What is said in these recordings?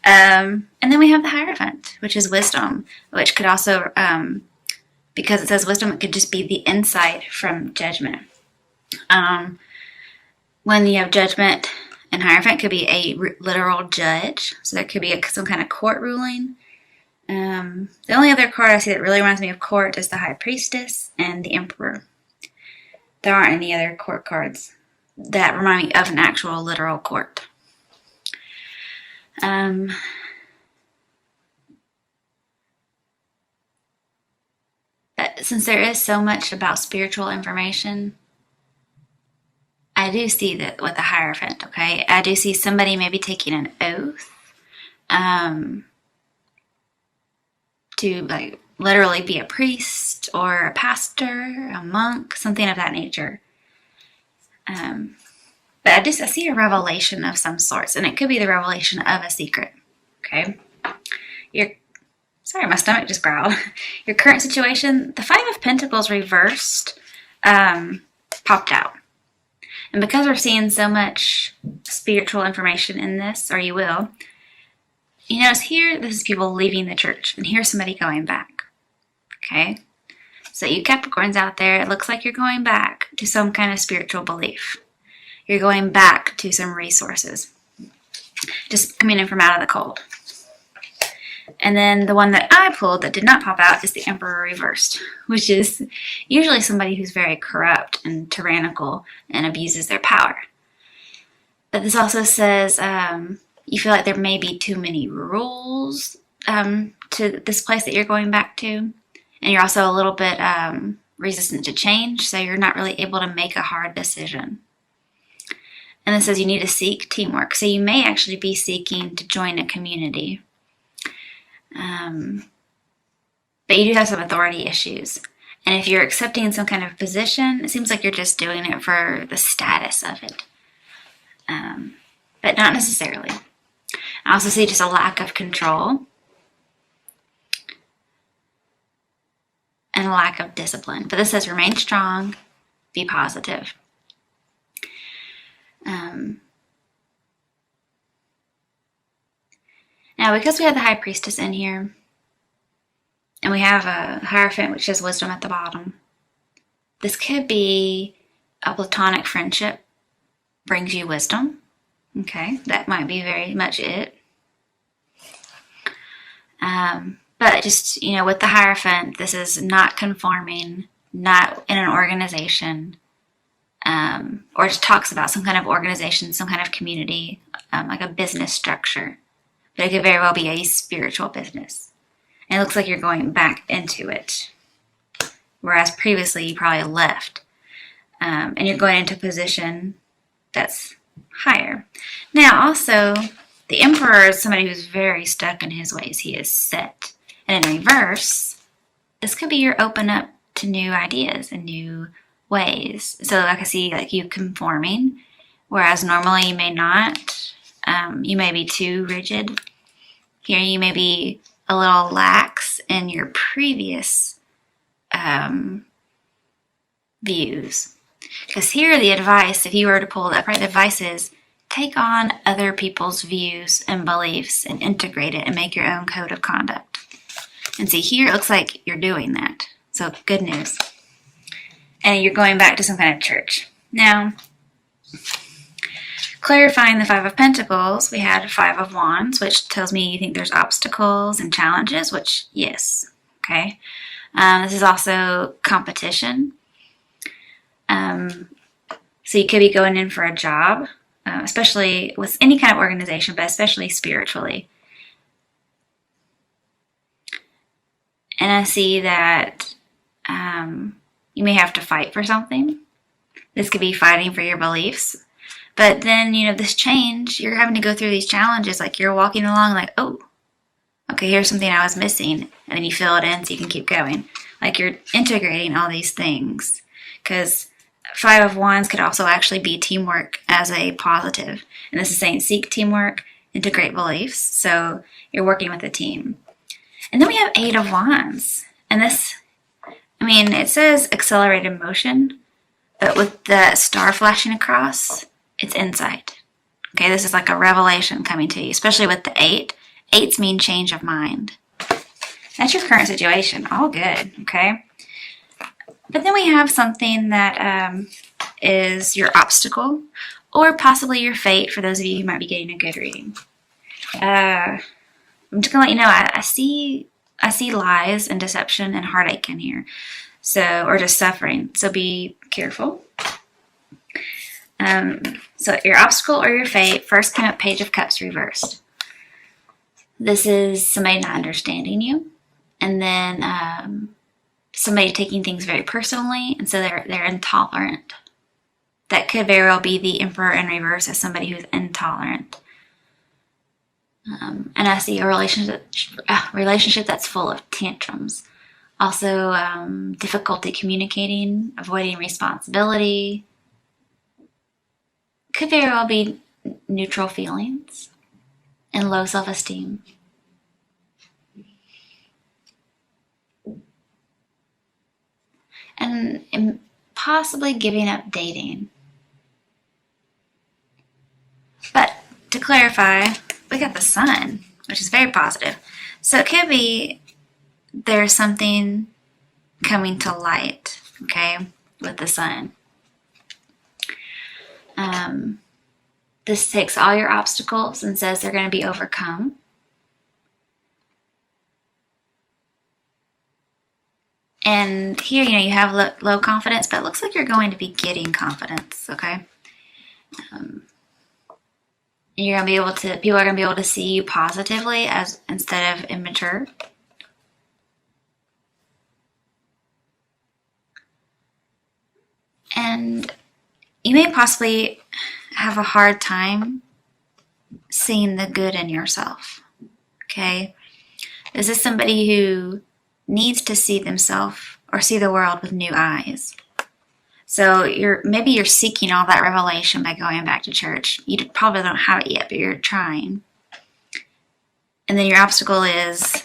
And then we have the Hierophant, which is wisdom, which could also, because it says wisdom, it could just be the insight from judgment. When you have judgment, and Hierophant could be a literal judge, so there could be some kind of court ruling. The only other card I see that really reminds me of court is the High Priestess and the Emperor. There aren't any other court cards that remind me of an actual literal court. Since there is so much about spiritual information, I do see that with the Hierophant, okay? I do see somebody maybe taking an oath to like literally be a priest or a pastor, a monk, something of that nature. But I see a revelation of some sorts, and it could be the revelation of a secret, okay? Sorry, my stomach just growled. Your current situation, the Five of Pentacles reversed, popped out. And because we're seeing so much spiritual information in this, or you will, you notice here, this is people leaving the church, and here's somebody going back, okay? So you Capricorns out there, it looks like you're going back to some kind of spiritual belief. You're going back to some resources. Just coming in from out of the cold. And then the one that I pulled that did not pop out is the Emperor reversed, which is usually somebody who's very corrupt and tyrannical and abuses their power. But this also says you feel like there may be too many rules to this place that you're going back to. And you're also a little bit resistant to change, so you're not really able to make a hard decision. And it says you need to seek teamwork. So you may actually be seeking to join a community. But you do have some authority issues. And if you're accepting some kind of position, it seems like you're just doing it for the status of it. But not necessarily. I also see just a lack of control. And a lack of discipline. But this says remain strong, be positive. Now, because we have the High Priestess in here, and we have a Hierophant, which is wisdom at the bottom, this could be a platonic friendship brings you wisdom. Okay, that might be very much it. But just, with the Hierophant, this is not conforming, not in an organization, or just talks about some kind of organization, some kind of community, like a business structure. But it could very well be a spiritual business. And it looks like you're going back into it. Whereas previously you probably left. And you're going into a position that's higher. Now also, the Emperor is somebody who's very stuck in his ways. He is set. And in reverse, this could be your open up to new ideas and new ways. So like I see like you conforming, whereas normally you may not. You may be too rigid. Here you may be a little lax in your previous views. Because here the advice, if you were to pull it up, right, the advice is take on other people's views and beliefs and integrate it and make your own code of conduct. And see, here it looks like you're doing that. So good news. And you're going back to some kind of church. Now, clarifying the Five of Pentacles, we had Five of Wands, which tells me you think there's obstacles and challenges, which, yes, okay. This is also competition. So you could be going in for a job, especially with any kind of organization, but especially spiritually. And I see that you may have to fight for something. This could be fighting for your beliefs. But then, this change, you're having to go through these challenges. Like you're walking along like, oh, okay, here's something I was missing. And then you fill it in so you can keep going. Like you're integrating all these things. Because Five of Wands could also actually be teamwork as a positive. And this is saying seek teamwork, integrate beliefs. So you're working with a team. And then we have Eight of Wands. And this, it says accelerated motion. But with the star flashing across, it's insight. Okay, this is like a revelation coming to you, especially with the 8. Eights mean change of mind. That's your current situation. All good, okay? But then we have something that is your obstacle, or possibly your fate for those of you who might be getting a good reading. I'm just gonna let you know, I see lies and deception and heartache in here. So, or just suffering. So be careful. So your obstacle or your fate first came up Page of Cups reversed. This is somebody not understanding you, and then somebody taking things very personally, and so they're intolerant. That could very well be the Emperor in reverse as somebody who's intolerant. And I see a relationship that's full of tantrums. Also, difficulty communicating, avoiding responsibility. Could very well be neutral feelings and low self-esteem. And possibly giving up dating. But to clarify, we got the Sun, which is very positive. So it could be there's something coming to light, okay, with the Sun. This takes all your obstacles and says they're going to be overcome. And here, you have low confidence, but it looks like you're going to be getting confidence, okay? You're going to be able to, people are going to be able to see you positively as instead of immature. And you may possibly have a hard time seeing the good in yourself, okay? Is this somebody who needs to see themselves or see the world with new eyes? So maybe you're seeking all that revelation by going back to church. You probably don't have it yet, but you're trying. And then your obstacle is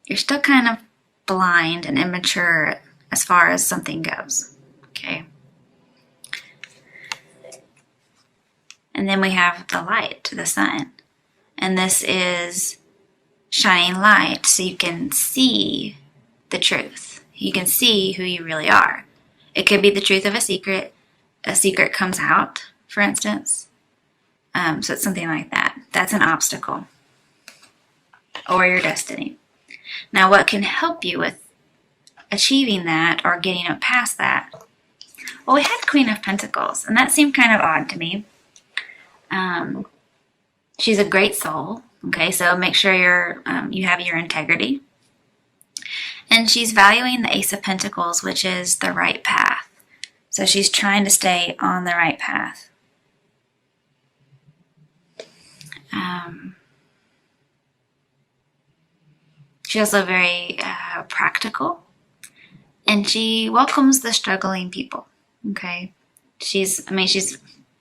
you're still kind of blind and immature as far as something goes, okay? And then we have the light, the Sun. And this is shining light so you can see the truth. You can see who you really are. It could be the truth of a secret. A secret comes out, for instance. So it's something like that. That's an obstacle. Or your destiny. Now, what can help you with achieving that or getting up past that? Well, we had Queen of Pentacles, and that seemed kind of odd to me. She's a great soul. Okay, so make sure you have your integrity. And she's valuing the Ace of Pentacles, which is the right path. So she's trying to stay on the right path. She's also very practical. And she welcomes the struggling people. Okay, she's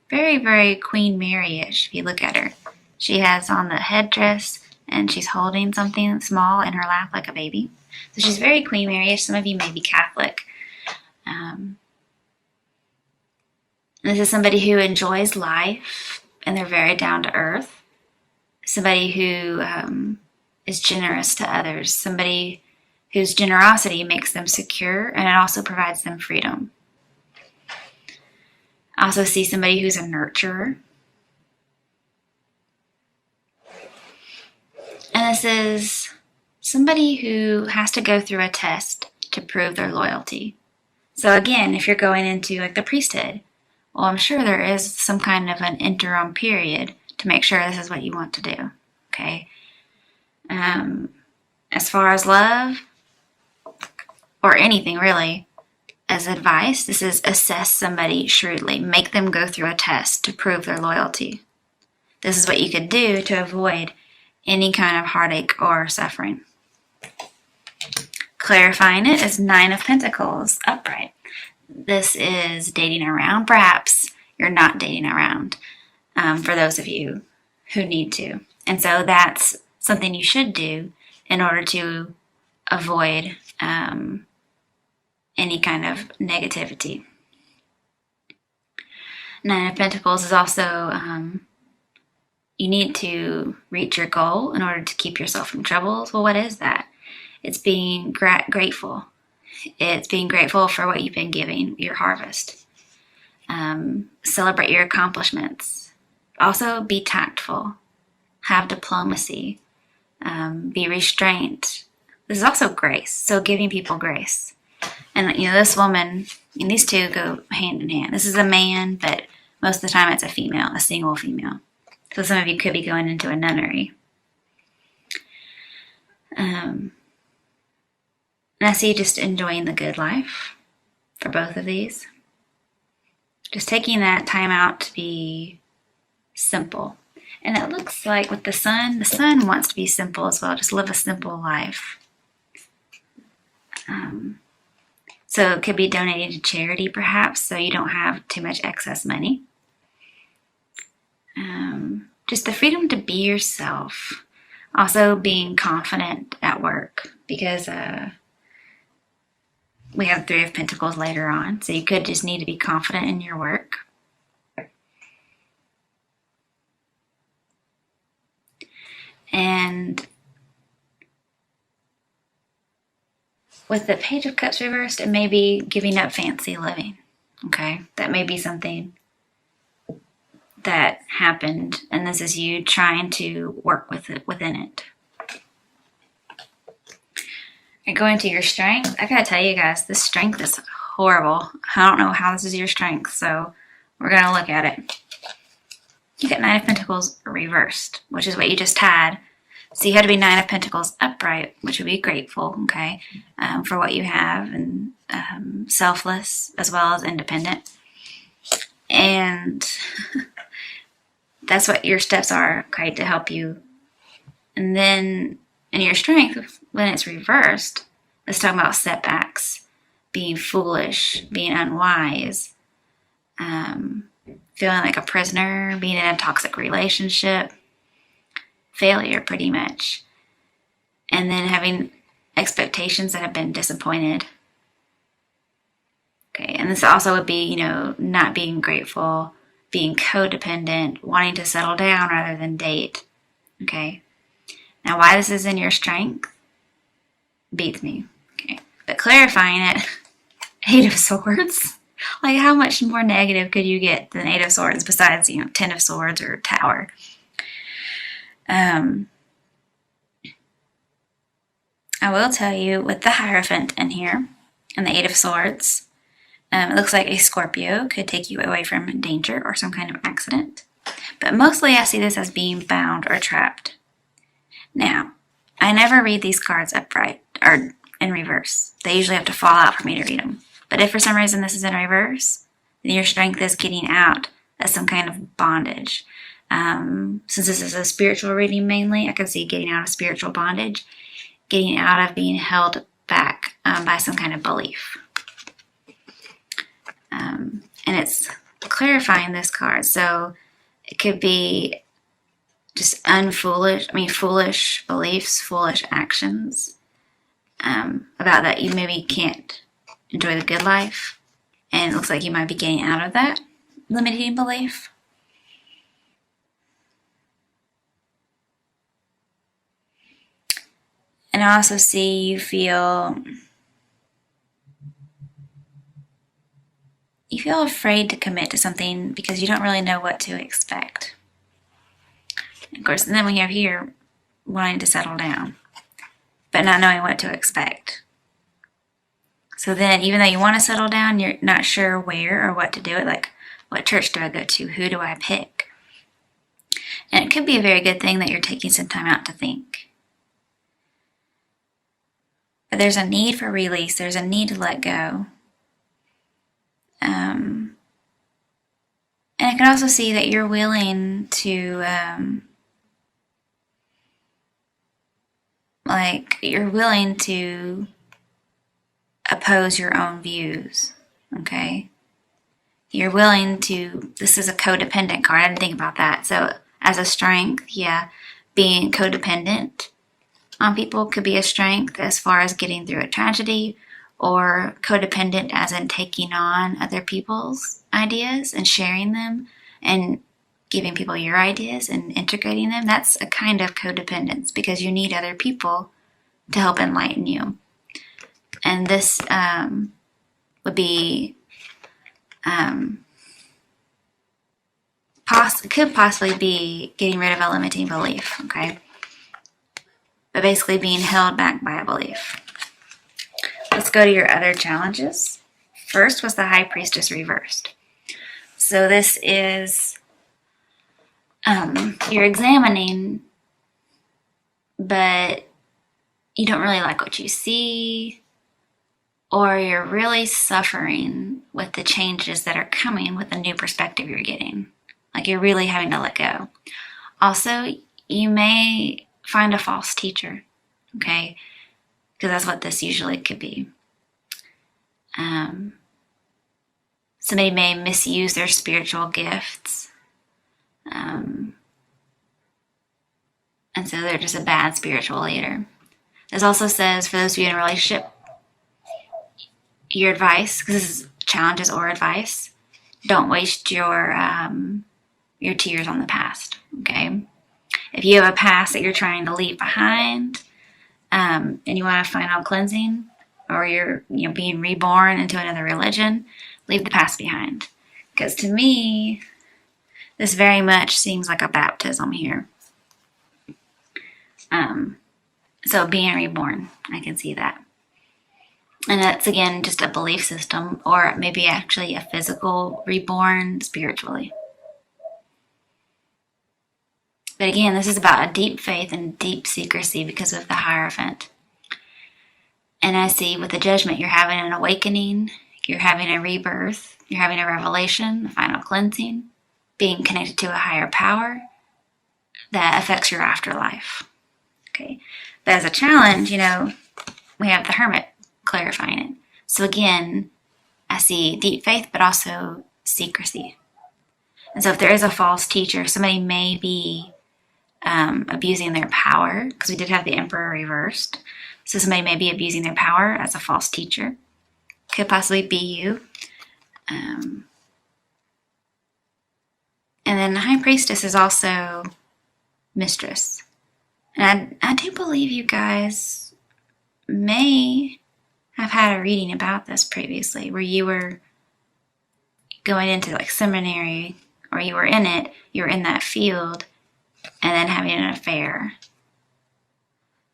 very, very Queen Mary-ish if you look at her. She has on the headdress and she's holding something small in her lap like a baby. So she's very Queen Mary-ish. Some of you may be Catholic. This is somebody who enjoys life and they're very down to earth. Somebody who is generous to others. Somebody whose generosity makes them secure and it also provides them freedom. I also see somebody who's a nurturer. And this is somebody who has to go through a test to prove their loyalty. So again, if you're going into like the priesthood, well, I'm sure there is some kind of an interim period to make sure this is what you want to do, okay? As far as love, or anything really, as advice, this is assess somebody shrewdly. Make them go through a test to prove their loyalty. This is what you could do to avoid any kind of heartache or suffering. Clarifying it is Nine of Pentacles, upright. This is dating around. Perhaps you're not dating around for those of you who need to. And so that's something you should do in order to avoid any kind of negativity. Nine of Pentacles is also, you need to reach your goal in order to keep yourself from troubles. Well, what is that? It's being grateful. It's being grateful for what you've been giving, your harvest. Celebrate your accomplishments. Also, be tactful. Have diplomacy. Be restrained. This is also grace. So giving people grace. And, this woman, and these two go hand in hand. This is a man, but most of the time it's a female, a single female. So some of you could be going into a nunnery. And I see you just enjoying the good life for both of these. Just taking that time out to be simple. And it looks like with the sun wants to be simple as well. Just live a simple life. So it could be donating to charity perhaps, so you don't have too much excess money. Just the freedom to be yourself. Also being confident at work, because we have Three of Pentacles later on, so you could just need to be confident in your work. And with the Page of Cups reversed, it may be giving up fancy living. Okay, that may be something that happened, and this is you trying to work with it within it. And going to your strength, I gotta tell you guys, this strength is horrible. I don't know how this is your strength, so we're gonna look at it. You get Nine of Pentacles reversed, which is what you just had. So you had to be Nine of Pentacles upright, which would be grateful, okay, for what you have, and selfless as well as independent. And that's what your steps are, okay, to help you. And then in your strength, when it's reversed, let's talk about setbacks, being foolish, being unwise, feeling like a prisoner, being in a toxic relationship, failure pretty much, and then having expectations that have been disappointed. Okay, and this also would be, not being grateful, being codependent, wanting to settle down rather than date. Okay, now why this is in your strength beats me. Okay, but clarifying it, Eight of Swords. Like, how much more negative could you get than Eight of Swords besides, Ten of Swords or Tower? I will tell you, with the Hierophant in here and the Eight of Swords, it looks like a Scorpio could take you away from danger or some kind of accident. But mostly I see this as being bound or trapped. Now, I never read these cards upright or in reverse. They usually have to fall out for me to read them. But if for some reason this is in reverse, then your strength is getting out of some kind of bondage. Since this is a spiritual reading mainly, I can see getting out of spiritual bondage, getting out of being held back by some kind of belief. And it's clarifying this card. So it could be just foolish beliefs, foolish actions about that you maybe can't enjoy the good life. And it looks like you might be getting out of that limiting belief. And I also see you feel afraid to commit to something because you don't really know what to expect. Of course, and then we have here wanting to settle down, but not knowing what to expect. So then, even though you want to settle down, you're not sure where or what to do it. Like, what church do I go to? Who do I pick? And it could be a very good thing that you're taking some time out to think. But there's a need for release. There's a need to let go. And I can also see that you're willing to, oppose your own views, okay? You're willing to, this is a codependent card, I didn't think about that. So as a strength, being codependent on people could be a strength as far as getting through a tragedy, or codependent as in taking on other people's ideas and sharing them and giving people your ideas and integrating them, that's a kind of codependence because you need other people to help enlighten you. And this would be could possibly be getting rid of a limiting belief, okay? But basically being held back by a belief. Let's go to your other challenges. First was the High Priestess reversed. So this is you're examining, but you don't really like what you see, or you're really suffering with the changes that are coming with the new perspective you're getting. Like you're really having to let go. Also, you may find a false teacher, okay? Because that's what this usually could be. Somebody may misuse their spiritual gifts. And so they're just a bad spiritual leader. This also says, for those of you in a relationship, your advice, because this is challenges or advice, don't waste your tears on the past, okay? If you have a past that you're trying to leave behind, and you want a final cleansing, or you're being reborn into another religion, leave the past behind. Because to me, this very much seems like a baptism here. So being reborn, I can see that. And that's, again, just a belief system, or maybe actually a physical reborn spiritually. But again, this is about a deep faith and deep secrecy because of the Hierophant. And I see with the Judgment, you're having an awakening, you're having a rebirth, you're having a revelation, a final cleansing, being connected to a higher power that affects your afterlife. Okay. But as a challenge, we have the Hermit clarifying it. So again, I see deep faith, but also secrecy. And so if there is a false teacher, somebody may be abusing their power, because we did have the Emperor reversed. So somebody may be abusing their power as a false teacher. Could possibly be you. And then the High Priestess is also Mistress. And I do believe you guys may have had a reading about this previously, where you were going into like seminary, or you were in it, you were in that field, and then having an affair.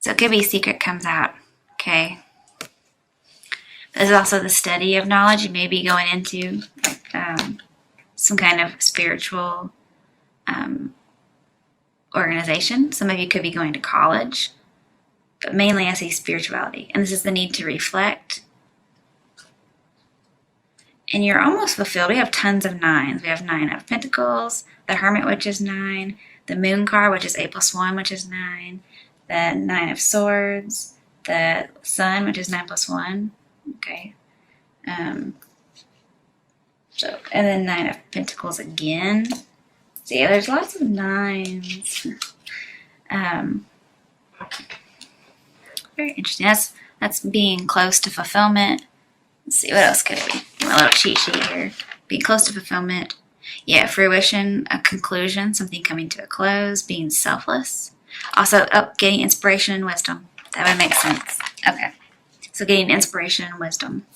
So it could be secret comes out, okay? This is also the study of knowledge. You may be going into some kind of spiritual organization. Some of you could be going to college, but mainly I see spirituality. And this is the need to reflect. And you're almost fulfilled. We have tons of nines. We have 9 of Pentacles, the Hermit, which is 9, the Moon card, which is 8+1, which is 9, the 9 of Swords, the Sun, which is 9+1. Okay. And then 9 of Pentacles again. So yeah, there's lots of 9s. Very interesting. That's being close to fulfillment. Let's see, what else could it be? A little cheat sheet here. Being close to fulfillment. Yeah, fruition, a conclusion, something coming to a close, being selfless. Also, getting inspiration and wisdom. That would make sense. Okay. So getting inspiration and wisdom.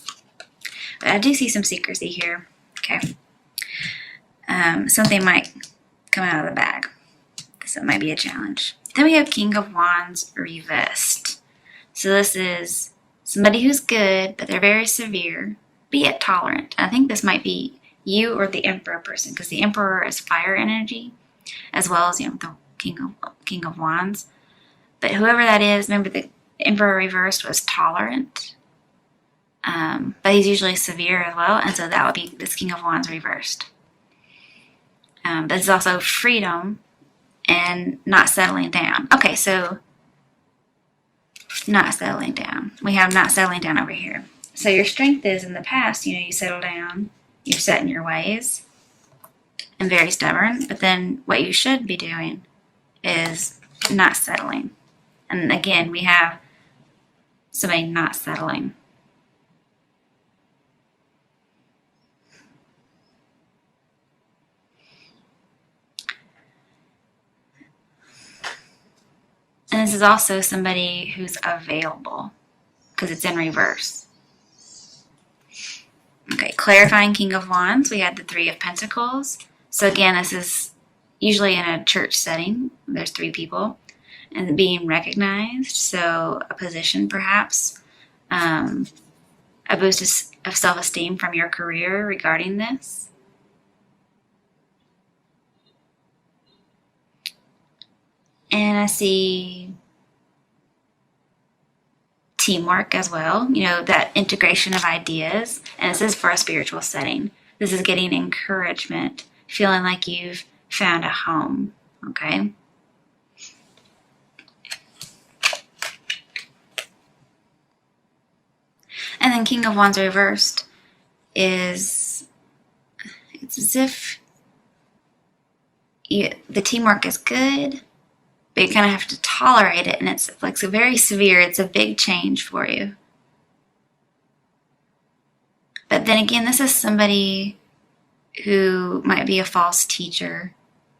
But I do see some secrecy here. Okay. Something might come out of the bag. So it might be a challenge. Then we have King of Wands reversed. So this is somebody who's good, but they're very severe, be yet tolerant. I think this might be you or the Emperor person, because the Emperor is fire energy, as well as the King of Wands. But whoever that is, remember the Emperor reversed was tolerant, but he's usually severe as well, and so that would be this King of Wands reversed. But it's also freedom and not settling down. Okay, so not settling down. We have not settling down over here. So your strength is in the past, you settle down, you're set in your ways, and very stubborn. But then what you should be doing is not settling. And again, we have somebody not settling. this is also somebody who's available because it's in reverse. Okay, clarifying King of Wands, we had the Three of Pentacles. So again, this is usually in a church setting. There's 3 people and being recognized. So a position perhaps, a boost of self-esteem from your career regarding this. And I see teamwork as well, that integration of ideas. And this is for a spiritual setting. This is getting encouragement, feeling like you've found a home, okay? And then King of Wands reversed it's as if the teamwork is good, but you kind of have to tolerate it, and it's like so very severe. It's a big change for you. But then again, this is somebody who might be a false teacher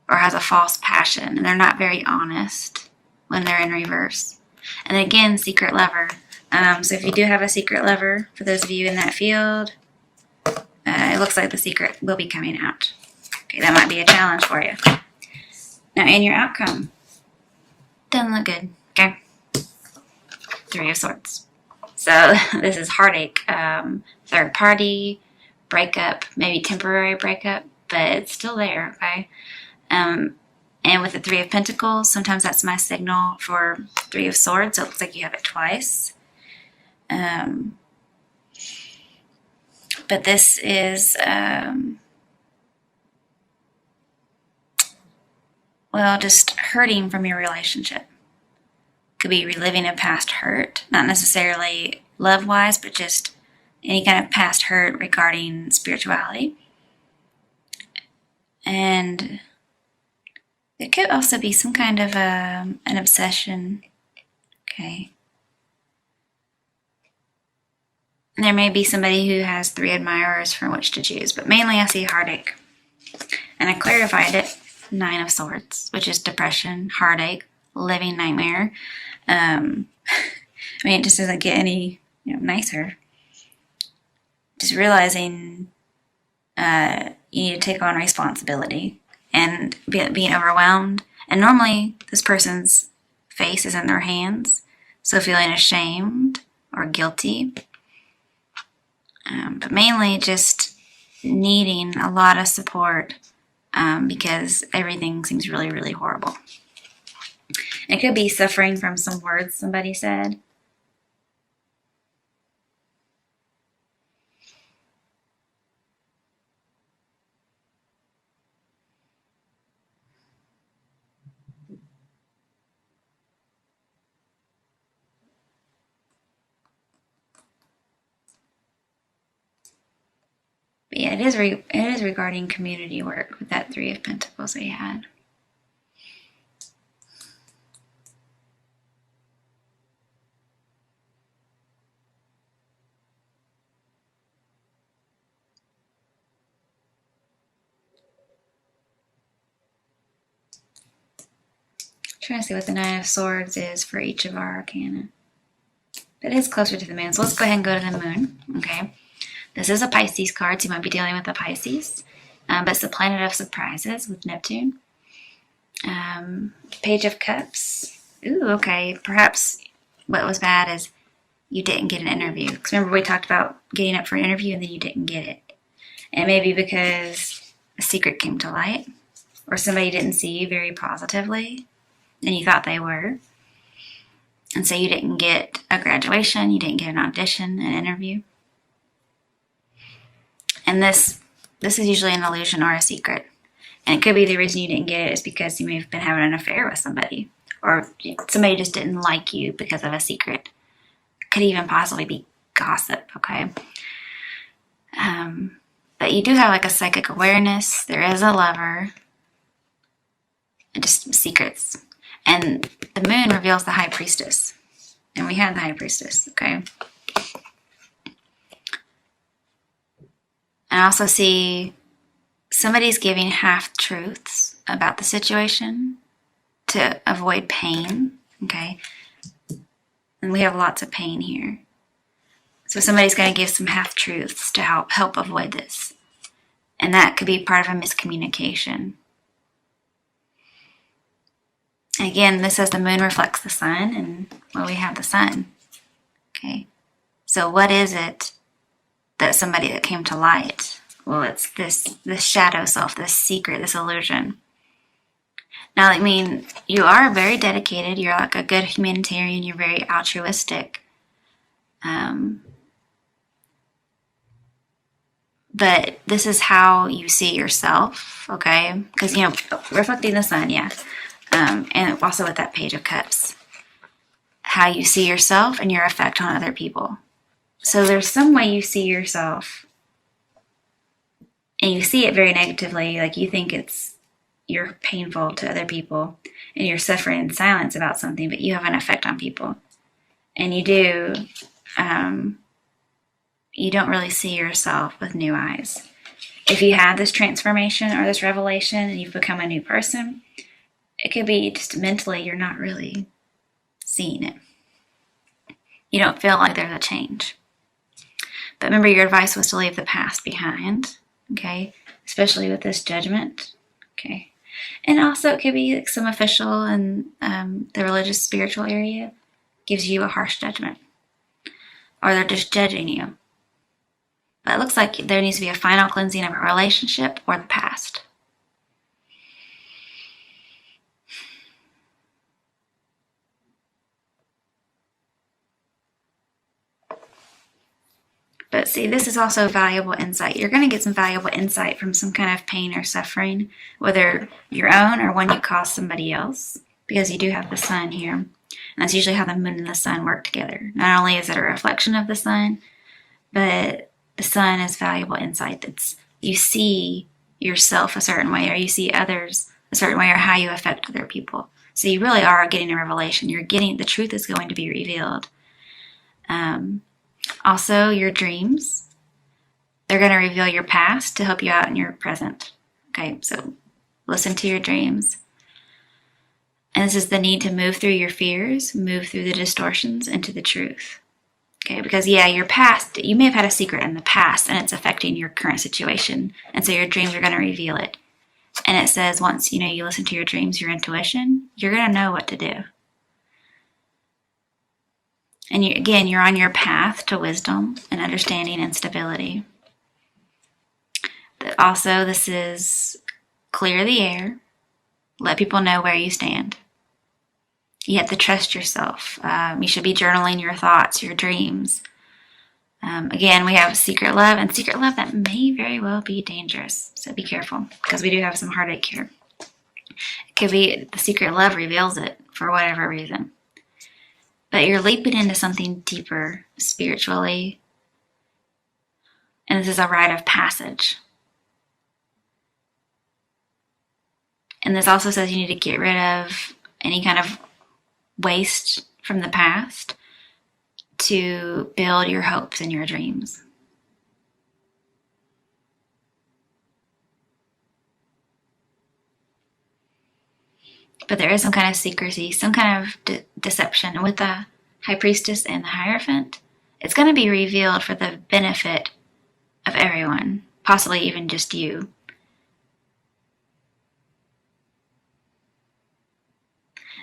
or has a false passion, and they're not very honest when they're in reverse. And again, secret lover. So if you do have a secret lover, for those of you in that field, it looks like the secret will be coming out. Okay, that might be a challenge for you. Now, in your outcome, doesn't look good, okay? 3 of Swords. So this is heartache, third party, breakup, maybe temporary breakup, but it's still there, okay? And with the 3 of Pentacles, sometimes that's my signal for 3 of Swords, so it looks like you have it twice. But this is, just hurting from your relationship. Could be reliving a past hurt, not necessarily love-wise, but just any kind of past hurt regarding spirituality. And it could also be some kind of an obsession, okay? And there may be somebody who has 3 admirers from which to choose, but mainly I see heartache. And I clarified it, 9 of Swords, which is depression, heartache, living nightmare. It just doesn't get any nicer. Just realizing you need to take on responsibility and being overwhelmed. And normally this person's face is in their hands, so feeling ashamed or guilty. But mainly just needing a lot of support because everything seems really, really horrible. It could be suffering from some words somebody said. But yeah, it is regarding community work with that 3 of Pentacles we had. Trying to see what the 9 of Swords is for each of our arcana. But it is closer to the moon, so let's go ahead and go to the moon. Okay, this is a Pisces card, so you might be dealing with a Pisces, but it's the planet of surprises with Neptune. Page of Cups. Ooh, okay. Perhaps what was bad is you didn't get an interview. Because remember we talked about getting up for an interview and then you didn't get it. And maybe because a secret came to light, or somebody didn't see you very positively and you thought they were. And so you didn't get a graduation, you didn't get an audition, an interview. And this is usually an illusion or a secret. And it could be the reason you didn't get it is because you may have been having an affair with somebody. Or somebody just didn't like you because of a secret. Could even possibly be gossip, okay? But you do have like a psychic awareness. There is a lover. And just secrets. And the moon reveals the High Priestess. And we had the High Priestess, okay? I also see somebody's giving half-truths about the situation to avoid pain, okay? And we have lots of pain here. So somebody's going to give some half-truths to help avoid this. And that could be part of a miscommunication. Again, this says the moon reflects the sun, and well, we have the sun. Okay, so what is it that somebody that came to light? Well, it's this shadow self, this secret, this illusion. Now, I mean, you are very dedicated. You're like a good humanitarian. You're very altruistic. But this is how you see yourself, okay? Because, you know, reflecting the sun, yeah. And also with that Page of Cups. How you see yourself and your effect on other people. So there's some way you see yourself and you see it very negatively, like you think you're painful to other people and you're suffering in silence about something, but you have an effect on people. And you don't really see yourself with new eyes. If you have this transformation or this revelation and you've become a new person, it could be just mentally you're not really seeing it. You don't feel like there's a change. But remember, your advice was to leave the past behind, okay? Especially with this Judgment, okay? And also it could be like some official in the religious spiritual area gives you a harsh judgment. Or they're just judging you. But it looks like there needs to be a final cleansing of a relationship or the past. But see, this is also valuable insight. You're going to get some valuable insight from some kind of pain or suffering, whether your own or one you caused somebody else, because you do have the sun here. And that's usually how the moon and the sun work together. Not only is it a reflection of the sun, but the sun is valuable insight. That's you see yourself a certain way, or you see others a certain way, or how you affect other people. So you really are getting a revelation. The truth is going to be revealed. Also, your dreams. They're going to reveal your past to help you out in your present. Okay, so listen to your dreams. And this is the need to move through your fears, move through the distortions into the truth. Okay, because yeah, your past, you may have had a secret in the past and it's affecting your current situation. And so your dreams are going to reveal it. And it says once, you listen to your dreams, your intuition, you're going to know what to do. And you're on your path to wisdom and understanding and stability. Also, this is clear the air. Let people know where you stand. You have to trust yourself. You should be journaling your thoughts, your dreams. Again, we have secret love, and secret love that may very well be dangerous. So be careful, because we do have some heartache here. It could be the secret love reveals it for whatever reason. But you're leaping into something deeper spiritually. And this is a rite of passage. And this also says you need to get rid of any kind of waste from the past to build your hopes and your dreams. But there is some kind of secrecy, some kind of deception. And with the High Priestess and the Hierophant, it's going to be revealed for the benefit of everyone, possibly even just you.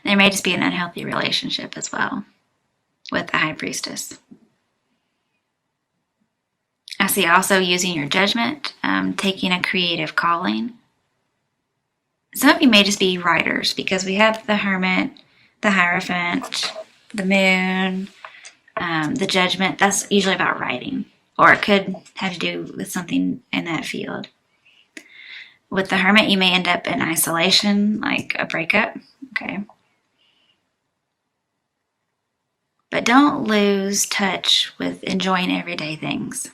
There may just be an unhealthy relationship as well with the High Priestess. I see also using your judgment, taking a creative calling. Some of you may just be writers, because we have the Hermit, the Hierophant, the Moon, the Judgment. That's usually about writing, or it could have to do with something in that field. With the Hermit, you may end up in isolation, like a breakup. Okay. But don't lose touch with enjoying everyday things.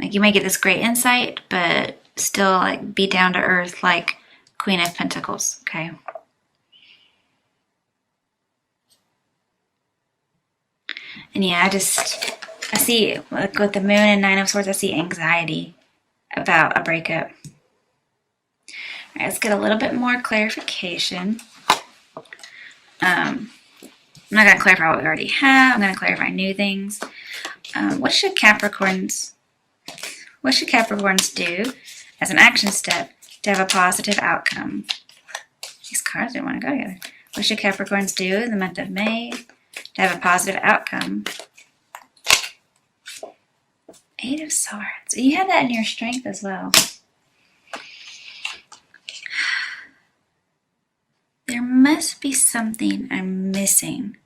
Like, you may get this great insight, but still like be down to earth like Queen of Pentacles, okay? And yeah, I see, like with the Moon and Nine of Swords, I see anxiety about a breakup. right, let's get a little bit more clarification. I'm not going to clarify what we already have. I'm going to clarify new things. What should Capricorns do as an action step to have a positive outcome? These cards didn't want to go together. What should Capricorns do in the month of May to have a positive outcome? 8 of Swords. You have that in your strength as well. There must be something I'm missing.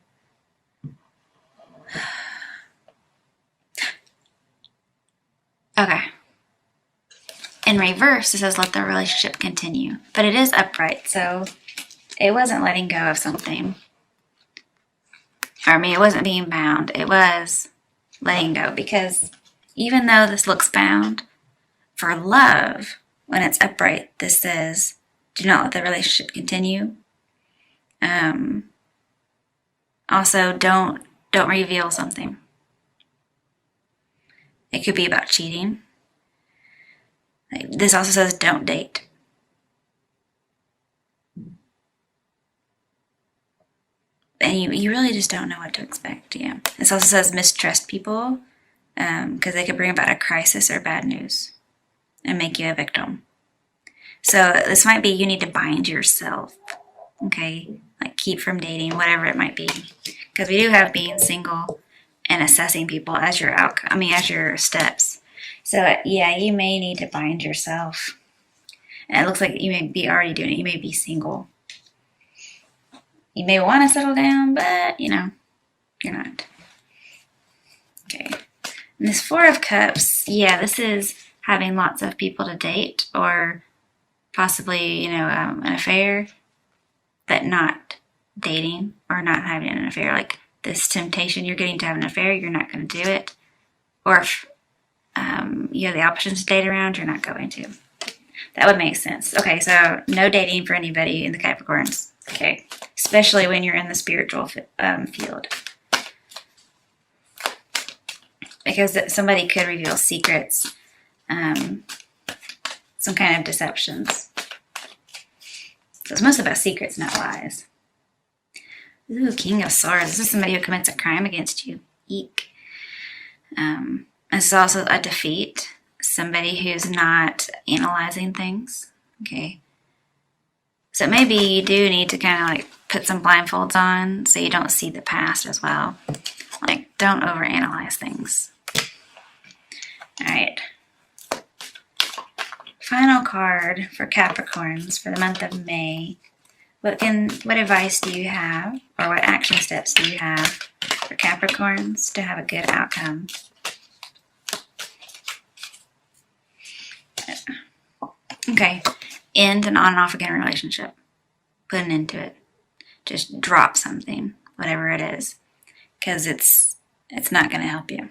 Okay. In reverse, it says let the relationship continue. But it is upright, so it wasn't letting go of something. Or, I mean, it wasn't being bound. It was letting go. Because even though this looks bound, for love, when it's upright, this says do not let the relationship continue. Also, don't reveal something. It could be about cheating. This also says don't date. And you really just don't know what to expect. Yeah. This also says mistrust people because they could bring about a crisis or bad news and make you a victim. So this might be you need to bind yourself. Okay, like keep from dating, whatever it might be, because we do have being single and assessing people as your outcome. I mean, as your steps. So yeah, you may need to bind yourself. And it looks like you may be already doing it. You may be single. You may want to settle down, but you know, you're not. Okay. And this 4 of Cups, yeah, this is having lots of people to date or possibly, an affair. But not dating or not having an affair. Like this temptation you're getting to have an affair, you're not going to do it. Or if you have the options to date around, you're not going to. That would make sense. Okay, so no dating for anybody in the Capricorns. Okay, especially when you're in the spiritual field. Because somebody could reveal secrets, some kind of deceptions. So it's mostly about secrets, not lies. Ooh, King of Swords. This is somebody who commits a crime against you. Eek. It's also a defeat. Somebody who's not analyzing things. Okay. So maybe you do need to kind of like put some blindfolds on so you don't see the past as well. Like, don't overanalyze things. All right. Final card for Capricorns for the month of May. What advice do you have, or what action steps do you have for Capricorns to have a good outcome? Okay, end an on and off again relationship. Put an end to it. Just drop something, whatever it is, because it's not going to help you.